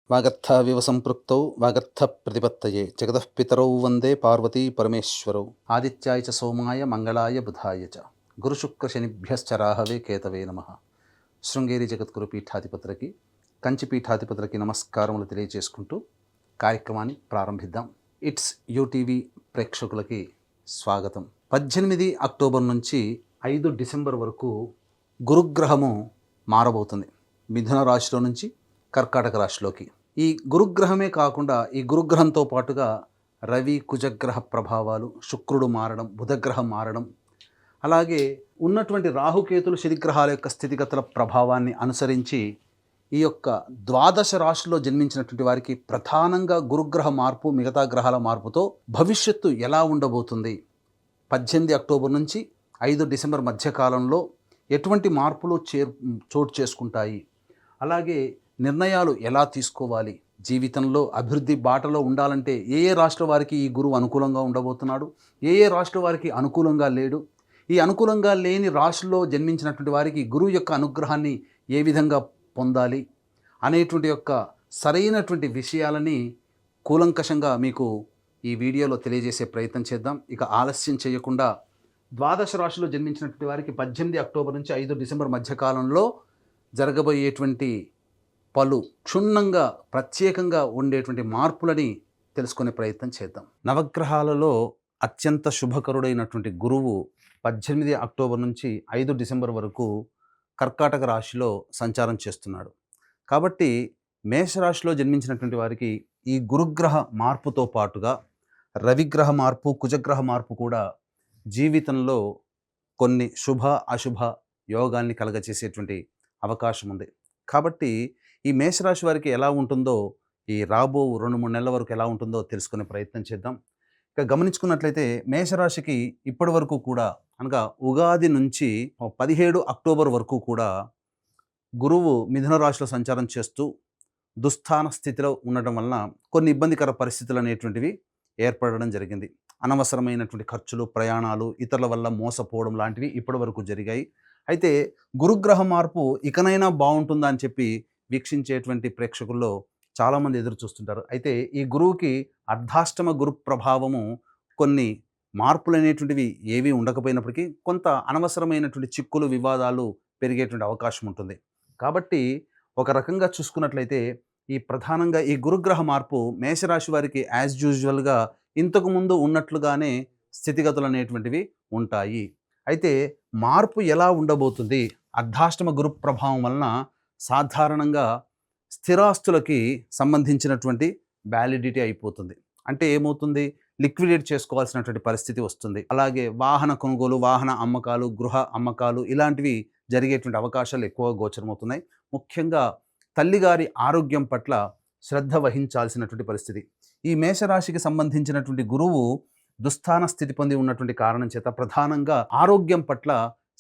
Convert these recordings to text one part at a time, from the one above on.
వాగర్థావివ సంపృక్తౌ వాగర్థ ప్రతిపత్తయే జగతః పితరౌ వందే పార్వతీ పరమేశ్వరౌ ఆదిత్యాయ చ సోమాయ మంగళాయ బుధాయ చ గురుశుక్ర శనిభ్యశ్చ రాహవే కేతవే నమః. శృంగేరి జగద్గురు పీఠాధిపతులకి కంచి పీఠాధిపతులకి నమస్కారములు తెలియజేసుకుంటూ కార్యక్రమాన్ని ప్రారంభిద్దాం. ఇట్స్ యూటీవీ ప్రేక్షకులకి స్వాగతం. 18 అక్టోబర్ నుంచి 5 డిసెంబర్ వరకు గురుగ్రహము మారబోతుంది. మిథున రాశిలో నుంచి కర్కాటక రాశిలోకి. ఈ గురుగ్రహమే కాకుండా ఈ గురుగ్రహంతో పాటుగా రవి కుజగ్రహ ప్రభావాలు, శుక్రుడు మారడం, బుధగ్రహం మారడం, అలాగే ఉన్నటువంటి రాహుకేతులు శనిగ్రహాల యొక్క స్థితిగతుల ప్రభావాన్ని అనుసరించి ఈ యొక్క ద్వాదశ రాశిలో జన్మించినటువంటి వారికి ప్రధానంగా గురుగ్రహ మార్పు, మిగతా గ్రహాల మార్పుతో భవిష్యత్తు ఎలా ఉండబోతుంది, 18 అక్టోబర్ నుంచి 5 డిసెంబర్ మధ్యకాలంలో ఎటువంటి మార్పులు చోటు చేసుకుంటాయి, అలాగే నిర్ణయాలు ఎలా తీసుకోవాలి, జీవితంలో అభివృద్ధి బాటలో ఉండాలంటే ఏ రాష్ట్ర వారికి ఈ గురువు అనుకూలంగా ఉండబోతున్నాడు, ఏ రాష్ట్ర వారికి అనుకూలంగా లేడు, ఈ అనుకూలంగా లేని రాశిలో జన్మించినటువంటి వారికి గురువు యొక్క అనుగ్రహాన్ని ఏ విధంగా పొందాలి అనేటువంటి యొక్క సరైనటువంటి విషయాలని కూలంకషంగా మీకు ఈ వీడియోలో తెలియజేసే ప్రయత్నం చేద్దాం. ఇక ఆలస్యం చేయకుండా ద్వాదశ రాశిలో జన్మించినటువంటి వారికి 18 అక్టోబర్ నుంచి 5 డిసెంబర్ మధ్యకాలంలో జరగబోయేటువంటి పలు క్షుణ్ణంగా ప్రత్యేకంగా ఉండేటువంటి మార్పులని తెలుసుకునే ప్రయత్నం చేద్దాం. నవగ్రహాలలో అత్యంత శుభకరుడైనటువంటి గురువు 18 అక్టోబర్ నుంచి 5 డిసెంబర్ వరకు కర్కాటక రాశిలో సంచారం చేస్తున్నాడు. కాబట్టి మేషరాశిలో జన్మించినటువంటి వారికి ఈ గురుగ్రహ మార్పుతో పాటుగా రవిగ్రహ మార్పు, కుజగ్రహ మార్పు కూడా జీవితంలో కొన్ని శుభ అశుభ యోగాల్ని కలగచేసేటువంటి అవకాశం ఉంది. కాబట్టి ఈ మేషరాశి వారికి ఎలా ఉంటుందో, ఈ రాబో 2-3 నెలల వరకు ఎలా ఉంటుందో తెలుసుకునే ప్రయత్నం చేద్దాం. ఇక గమనించుకున్నట్లయితే మేషరాశికి ఇప్పటి వరకు కూడా అనగా ఉగాది నుంచి 17 అక్టోబర్ వరకు కూడా గురువు మిథున రాశిలో సంచారం చేస్తూ దుస్థాన స్థితిలో ఉండటం వలన కొన్ని ఇబ్బందికర పరిస్థితులు అనేటువంటివి ఏర్పడడం జరిగింది. అనవసరమైనటువంటి ఖర్చులు, ప్రయాణాలు, ఇతరుల వల్ల మోసపోవడం లాంటివి ఇప్పటి వరకు జరిగాయి. అయితే గురుగ్రహ మార్పు ఇకనైనా బాగుంటుందా అని చెప్పి వీక్షించేటువంటి ప్రేక్షకుల్లో చాలామంది ఎదురు చూస్తుంటారు. అయితే ఈ గురువుకి అర్ధాష్టమ గురు ప్రభావము కొన్ని మార్పులు అనేటువంటివి ఏవి ఉండకపోయినప్పటికీ కొంత అనవసరమైనటువంటి చిక్కులు, వివాదాలు పెరిగేటువంటి అవకాశం ఉంటుంది. కాబట్టి ఒక రకంగా చూసుకున్నట్లయితే ఈ ప్రధానంగా ఈ గురుగ్రహ మార్పు మేషరాశి వారికి యాజ్ యూజువల్గా ఇంతకుముందు ఉన్నట్లుగానే స్థితిగతులు అనేటువంటివి ఉంటాయి. అయితే మార్పు ఎలా ఉండబోతుంది? అర్ధాష్టమ గురు ప్రభావం వలన సాధారణంగా స్థిరాస్తులకి సంబంధించినటువంటి వ్యాలిడిటీ అయిపోతుంది. అంటే ఏమవుతుంది? లిక్విడేట్ చేసుకోవాల్సినటువంటి పరిస్థితి వస్తుంది. అలాగే వాహన కొనుగోలు, వాహన అమ్మకాలు, గృహ అమ్మకాలు ఇలాంటివి జరిగేటువంటి అవకాశాలు ఎక్కువగా గోచరమవుతున్నాయి. ముఖ్యంగా తల్లిగారి ఆరోగ్యం పట్ల శ్రద్ధ వహించాల్సినటువంటి పరిస్థితి. ఈ మేషరాశికి సంబంధించినటువంటి గురువు దుస్థాన స్థితి పొంది ఉన్నటువంటి కారణం చేత ప్రధానంగా ఆరోగ్యం పట్ల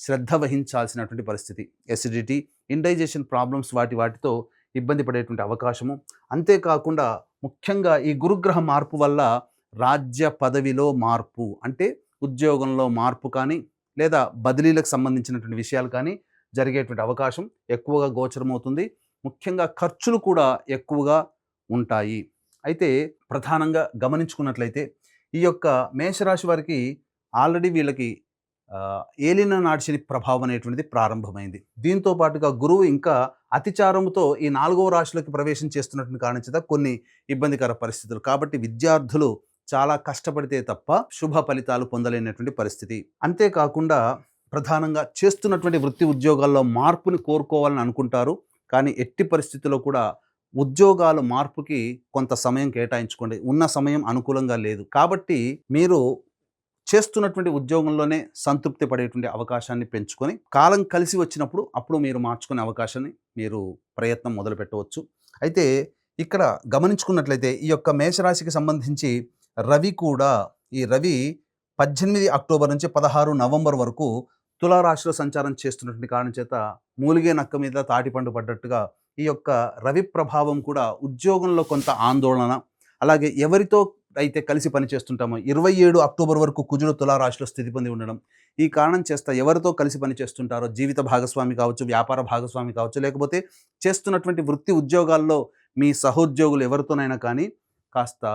శ్రద్ధ వహించాల్సినటువంటి పరిస్థితి. ఎసిడిటీ, ఇండైజెషన్ ప్రాబ్లమ్స్ వాటితో ఇబ్బంది పడేటువంటి అవకాశము. అంతేకాకుండా ముఖ్యంగా ఈ గురుగ్రహ మార్పు వల్ల రాజ్య పదవిలో మార్పు, అంటే ఉద్యోగంలో మార్పు కానీ లేదా బదిలీలకు సంబంధించినటువంటి విషయాలు కానీ జరిగేటువంటి అవకాశం ఎక్కువగా గోచరమవుతుంది. ముఖ్యంగా ఖర్చులు కూడా ఎక్కువగా ఉంటాయి. అయితే ప్రధానంగా గమనించుకున్నట్లయితే ఈ యొక్క మేషరాశి వారికి ఆల్రెడీ వీళ్ళకి ఏలిన నాడిశని ప్రభావం అనేటువంటిది ప్రారంభమైంది. దీంతో పాటుగా గురువు ఇంకా అతిచారముతో ఈ 4వ రాశిలోకి ప్రవేశం చేస్తున్నటువంటి కారణం చేత కొన్ని ఇబ్బందికర పరిస్థితులు. కాబట్టి విద్యార్థులు చాలా కష్టపడితే తప్ప శుభ ఫలితాలు పొందలేనటువంటి పరిస్థితి. అంతేకాకుండా ప్రధానంగా చేస్తున్నటువంటి వృత్తి ఉద్యోగాల్లో మార్పుని కోరుకోవాలని అనుకుంటారు. కానీ ఎట్టి పరిస్థితుల్లో కూడా ఉద్యోగాల మార్పుకి కొంత సమయం కేటాయించుకోండి. ఉన్న సమయం అనుకూలంగా లేదు. కాబట్టి మీరు చేస్తున్నటువంటి ఉద్యోగంలోనే సంతృప్తి పడేటువంటి అవకాశాన్ని పెంచుకొని కాలం కలిసి వచ్చినప్పుడు అప్పుడు మీరు మార్చుకునే అవకాశాన్ని మీరు ప్రయత్నం మొదలు పెట్టవచ్చు. అయితే ఇక్కడ గమనించుకున్నట్లయితే ఈ యొక్క మేషరాశికి సంబంధించి రవి కూడా, ఈ రవి 18 అక్టోబర్ నుంచి 16 నవంబర్ వరకు తులారాశిలో సంచారం చేస్తున్నటువంటి కారణం చేత మూలిగే నక్క మీద తాటిపండు పడ్డట్టుగా ఈ యొక్క రవి ప్రభావం కూడా ఉద్యోగంలో కొంత ఆందోళన, అలాగే ఎవరితో అయితే కలిసి పనిచేస్తుంటామో 27 అక్టోబర్ వరకు కుజుడు తులారాశిలో స్థితి పొంది ఉండడం, ఈ కారణం చేస్తా ఎవరితో కలిసి పనిచేస్తుంటారో జీవిత భాగస్వామి కావచ్చు, వ్యాపార భాగస్వామి కావచ్చు, లేకపోతే చేస్తున్నటువంటి వృత్తి ఉద్యోగాల్లో మీ సహోద్యోగులు ఎవరితోనైనా కానీ కాస్త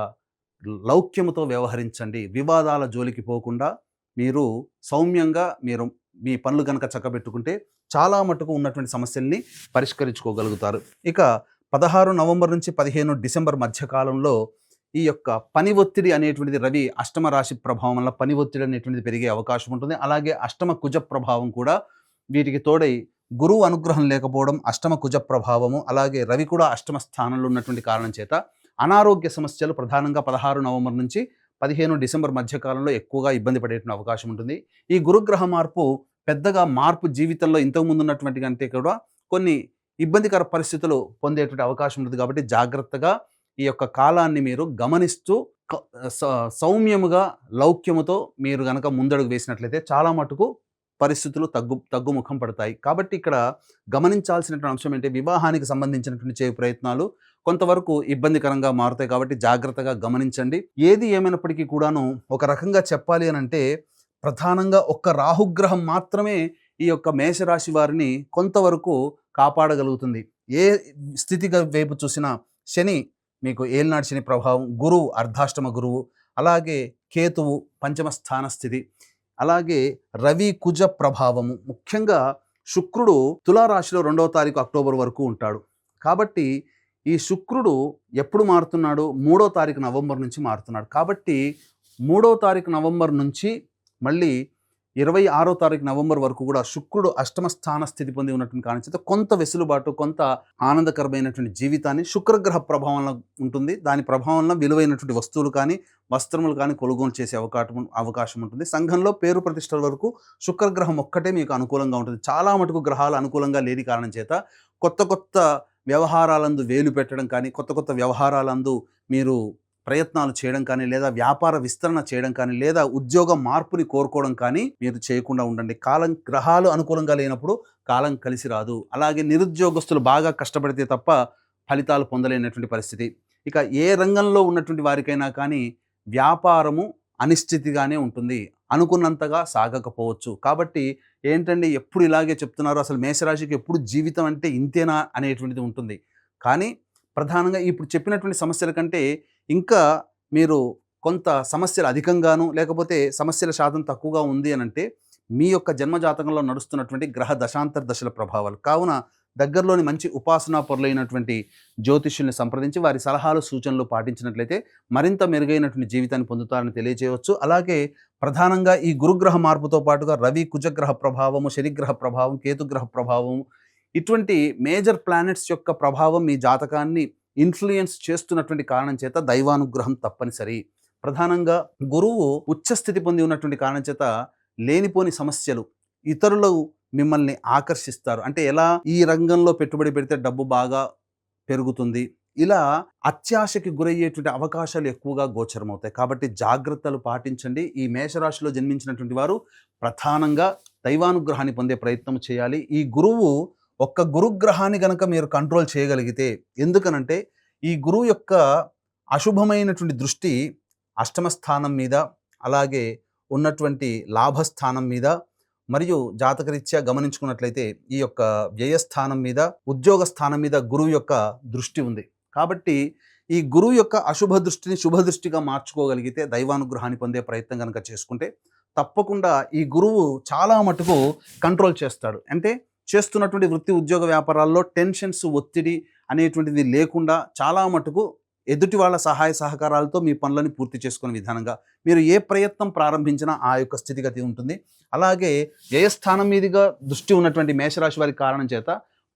లౌక్యముతో వ్యవహరించండి. వివాదాల జోలికి పోకుండా మీరు సౌమ్యంగా మీ పనులు గనక చక్కబెట్టుకుంటే చాలా మటుకు ఉన్నటువంటి సమస్యల్ని పరిష్కరించుకోగలుగుతారు. ఇక 16 నవంబర్ నుంచి 15 డిసెంబర్ మధ్య కాలంలో ఈ యొక్క పని ఒత్తిడి అనేటువంటిది రవి అష్టమ రాశి ప్రభావం వల్ల పని ఒత్తిడి అనేటువంటిది పెరిగే అవకాశం ఉంటుంది. అలాగే అష్టమ కుజ ప్రభావం కూడా వీటికి తోడై గురువు అనుగ్రహం లేకపోవడం, అష్టమ కుజ ప్రభావము, అలాగే రవి కూడా అష్టమ స్థానంలో ఉన్నటువంటి కారణం చేత అనారోగ్య సమస్యలు ప్రధానంగా 16 నవంబర్ నుంచి 15 డిసెంబర్ మధ్య కాలంలో ఎక్కువగా ఇబ్బంది పడేటువంటి అవకాశం ఉంటుంది. ఈ గురుగ్రహ మార్పు పెద్దగా మార్పు జీవితంలో ఇంతకుముందు ఉన్నటువంటి కంటే కూడా కొన్ని ఇబ్బందికర పరిస్థితులు పొందేటువంటి అవకాశం ఉంటుంది. కాబట్టి జాగ్రత్తగా ఈ యొక్క కాలాన్ని మీరు గమనిస్తూ సౌమ్యముగా లౌక్యముతో మీరు గనక ముందడుగు వేసినట్లయితే చాలా మటుకు పరిస్థితులు తగ్గుముఖం పడతాయి. కాబట్టి ఇక్కడ గమనించాల్సినటువంటి అంశం ఏంటి, వివాహానికి సంబంధించినటువంటి చేయు ప్రయత్నాలు కొంతవరకు ఇబ్బందికరంగా మారుతాయి. కాబట్టి జాగ్రత్తగా గమనించండి. ఏది ఏమైనప్పటికీ కూడాను ఒక రకంగా చెప్పాలి అని అంటే ప్రధానంగా ఒక్క రాహుగ్రహం మాత్రమే ఈ యొక్క మేషరాశి వారిని కొంతవరకు కాపాడగలుగుతుంది. ఏ స్థితిగా వైపు చూసినా శని మీకు ఏలినాటి శని ప్రభావం, గురువు అర్ధాష్టమ గురువు, అలాగే కేతువు పంచమ స్థాన స్థితి, అలాగే రవి కుజ ప్రభావము, ముఖ్యంగా శుక్రుడు తులారాశిలో 2వ తారీఖు అక్టోబర్ వరకు ఉంటాడు. కాబట్టి ఈ శుక్రుడు ఎప్పుడు మారుతున్నాడు, 3వ తారీఖు నవంబర్ నుంచి మారుతున్నాడు. కాబట్టి 3వ తారీఖు నవంబర్ నుంచి మళ్ళీ 26వ తారీఖు నవంబర్ వరకు కూడా శుక్రుడు అష్టమ స్థాన స్థితి పొంది ఉన్నటువంటి కారణం చేత కొంత వెసులుబాటు, కొంత ఆనందకరమైనటువంటి జీవితాన్ని శుక్రగ్రహ ప్రభావంలో ఉంటుంది. దాని ప్రభావంలో విలువైనటువంటి వస్తువులు కానీ వస్త్రములు కానీ కొనుగోలు చేసే అవకాశం ఉంటుంది. సంఘంలో పేరు ప్రతిష్టల వరకు శుక్రగ్రహం ఒక్కటే మీకు అనుకూలంగా ఉంటుంది. చాలా మటుకు గ్రహాలు అనుకూలంగా లేని కారణం చేత కొత్త వ్యవహారాలందు వేలు పెట్టడం కానీ, కొత్త వ్యవహారాలందు మీరు ప్రయత్నాలు చేయడం కానీ, లేదా వ్యాపార విస్తరణ చేయడం కానీ, లేదా ఉద్యోగ మార్పుని కోరుకోవడం కానీ మీరు చేయకుండా ఉండండి. గ్రహాలు అనుకూలంగా లేనప్పుడు కాలం కలిసి రాదు. అలాగే నిరుద్యోగస్తులు బాగా కష్టపడితే తప్ప ఫలితాలు పొందలేనటువంటి పరిస్థితి. ఇక ఏ రంగంలో ఉన్నటువంటి వారికైనా కానీ వ్యాపారము అనిశ్చితిగానే ఉంటుంది, అనుకున్నంతగా సాగకపోవచ్చు. కాబట్టి ఏంటండి ఎప్పుడు ఇలాగే చెప్తున్నారు, అసలు మేషరాశికి ఎప్పుడు జీవితం అంటే ఇంతేనా అనేటువంటిది ఉంటుంది. కానీ ప్రధానంగా ఇప్పుడు చెప్పినటువంటి సమస్యల కంటే ఇంకా మీరు కొంత సమస్యలు అధికంగాను, లేకపోతే సమస్యల శాతం తక్కువగా ఉంది అని అంటే మీ యొక్క జన్మజాతకంలో నడుస్తున్నటువంటి గ్రహ దశాంతర దశల ప్రభావాలు. కావున దగ్గరలోని మంచి ఉపాసనా పరులైనటువంటి జ్యోతిష్యుల్ని సంప్రదించి వారి సలహాలు సూచనలు పాటించినట్లయితే మరింత మెరుగైనటువంటి జీవితాన్ని పొందుతారని తెలియజేయవచ్చు. అలాగే ప్రధానంగా ఈ గురుగ్రహ మార్పుతో పాటుగా రవి కుజగ్రహ ప్రభావము, శనిగ్రహ ప్రభావం, కేతుగ్రహ ప్రభావము, ఇటువంటి మేజర్ ప్లానెట్స్ యొక్క ప్రభావం మీ జాతకాన్ని ఇన్ఫ్లుయెన్స్ చేస్తున్నటువంటి కారణం చేత దైవానుగ్రహం తప్పనిసరి. ప్రధానంగా గురువు ఉచ్చస్థితి పొంది ఉన్నటువంటి కారణం చేత లేనిపోని సమస్యలు, ఇతరులు మిమ్మల్ని ఆకర్షిస్తారు. అంటే ఎలా, ఈ రంగంలో పెట్టుబడి పెడితే డబ్బు బాగా పెరుగుతుంది, ఇలా అత్యాశకి గురయ్యేటువంటి అవకాశాలు ఎక్కువగా గోచరమవుతాయి. కాబట్టి జాగ్రత్తలు పాటించండి. ఈ మేషరాశిలో జన్మించినటువంటి వారు ప్రధానంగా దైవానుగ్రహాన్ని పొందే ప్రయత్నం చేయాలి. ఈ గురువు ఒక్క గురుగ్రహాన్ని గనక మీరు కంట్రోల్ చేయగలిగితే, ఎందుకనంటే ఈ గురువు యొక్క అశుభమైనటువంటి దృష్టి అష్టమ స్థానం మీద, అలాగే ఉన్నటువంటి లాభస్థానం మీద, మరియు జాతకరీత్యా గమనించుకున్నట్లయితే ఈ యొక్క వ్యయస్థానం మీద, ఉద్యోగ స్థానం మీద గురువు యొక్క దృష్టి ఉంది. కాబట్టి ఈ గురువు యొక్క అశుభ దృష్టిని శుభ దృష్టిగా మార్చుకోగలిగితే, దైవానుగ్రహాన్ని పొందే ప్రయత్నం కనుక చేసుకుంటే తప్పకుండా ఈ గురువు చాలా మటుకు కంట్రోల్ చేస్తాడు. అంటే చేస్తున్నటువంటి వృత్తి ఉద్యోగ వ్యాపారాల్లో టెన్షన్స్, ఒత్తిడి అనేటువంటిది లేకుండా చాలా మటుకు ఎదుటి వాళ్ళ సహాయ సహకారాలతో మీ పనులను పూర్తి చేసుకునే విధానంగా మీరు ఏ ప్రయత్నం ప్రారంభించినా ఆ యొక్క స్థితిగతి ఉంటుంది. అలాగే వ్యయస్థానం మీదుగా దృష్టి ఉన్నటువంటి మేషరాశి వారి కారణం చేత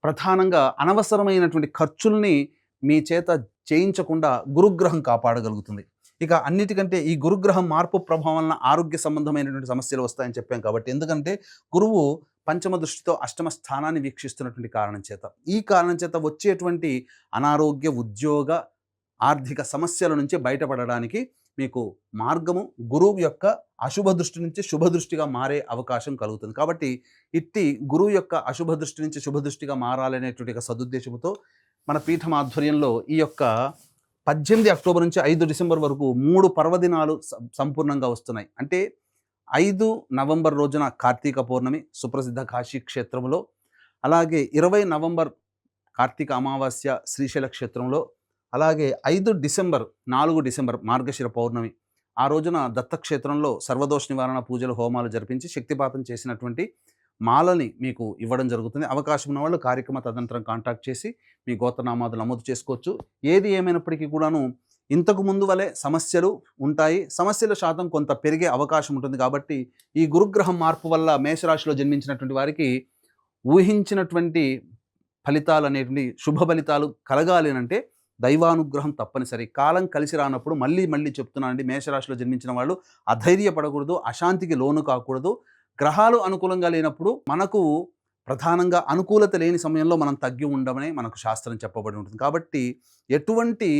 ప్రధానంగా అనవసరమైనటువంటి ఖర్చుల్ని మీ చేత చేయించకుండా గురుగ్రహం కాపాడగలుగుతుంది. ఇక అన్నిటికంటే ఈ గురుగ్రహం మార్పు ప్రభావం వలన ఆరోగ్య సంబంధమైనటువంటి సమస్యలు వస్తాయని చెప్పాం. కాబట్టి ఎందుకంటే గురువు పంచమ దృష్టితో అష్టమ స్థానాన్ని వీక్షిస్తున్నటువంటి కారణం చేత, ఈ కారణం చేత వచ్చేటువంటి అనారోగ్య, ఉద్యోగ, ఆర్థిక సమస్యల నుంచి బయటపడడానికి మీకు మార్గము గురువు యొక్క అశుభ దృష్టి నుంచి శుభ దృష్టిగా మారే అవకాశం కలుగుతుంది. కాబట్టి ఇట్టి గురువు యొక్క అశుభ దృష్టి నుంచి శుభ దృష్టిగా మారాలనేటువంటి సదుద్దేశంతో మన పీఠం ఆధ్వర్యంలో ఈ యొక్క 18 అక్టోబర్ నుంచి 5 డిసెంబర్ వరకు 3 పర్వదినాలు సంపూర్ణంగా వస్తున్నాయి. అంటే 5 నవంబర్ రోజున కార్తీక పౌర్ణమి సుప్రసిద్ధ కాశీ క్షేత్రంలో, అలాగే 20 నవంబర్ కార్తీక అమావాస్య శ్రీశైల క్షేత్రంలో, అలాగే 5 డిసెంబర్ 4 డిసెంబర్ మార్గశిర పౌర్ణమి ఆ రోజున దత్తక్షేత్రంలో సర్వదోష నివారణ పూజలు హోమాలు జరిపించి శక్తిపాతం చేసినటువంటి మాలని మీకు ఇవ్వడం జరుగుతుంది. అవకాశం ఉన్న వాళ్ళు కార్యక్రమ తదనంతరం కాంటాక్ట్ చేసి మీ గోత్రనామాదులు నమోదు చేసుకోవచ్చు. ఏది ఏమైనప్పటికీ కూడాను ఇంతకు ముందు వలె సమస్యలు ఉంటాయి. సమస్యల శాతం కొంత పెరిగే అవకాశం ఉంటుంది. కాబట్టి ఈ గురుగ్రహం మార్పు వల్ల మేషరాశిలో జన్మించినటువంటి వారికి ఊహించినటువంటి ఫలితాలు అనేటువంటి శుభ ఫలితాలు కలగాలి అంటే దైవానుగ్రహం తప్పనిసరి. కాలం కలిసి రానప్పుడు మళ్ళీ చెప్తున్నానండి, మేషరాశిలో జన్మించిన వాళ్ళు అధైర్యపడకూడదు, అశాంతికి లోను కాకూడదు. గ్రహాలు అనుకూలంగా లేనప్పుడు మనకు ప్రధానంగా అనుకూలత లేని సమయంలో మనం తగ్గి ఉండమని మనకు శాస్త్రం చెప్పబడి ఉంటుంది. కాబట్టి ఎటువంటి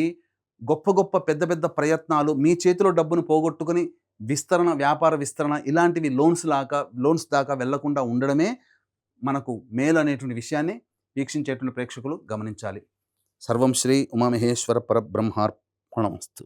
గొప్ప పెద్ద ప్రయత్నాలు, మీ చేతిలో డబ్బును పోగొట్టుకొని వ్యాపార విస్తరణ ఇలాంటివి లోన్స్ దాకా వెళ్లకుండా ఉండడమే మనకు మేలు అనేటువంటి విషయాన్ని వీక్షించేటువంటి ప్రేక్షకులు గమనించాలి. సర్వం శ్రీ ఉమామహేశ్వర పరబ్రహ్మార్పణమస్తు.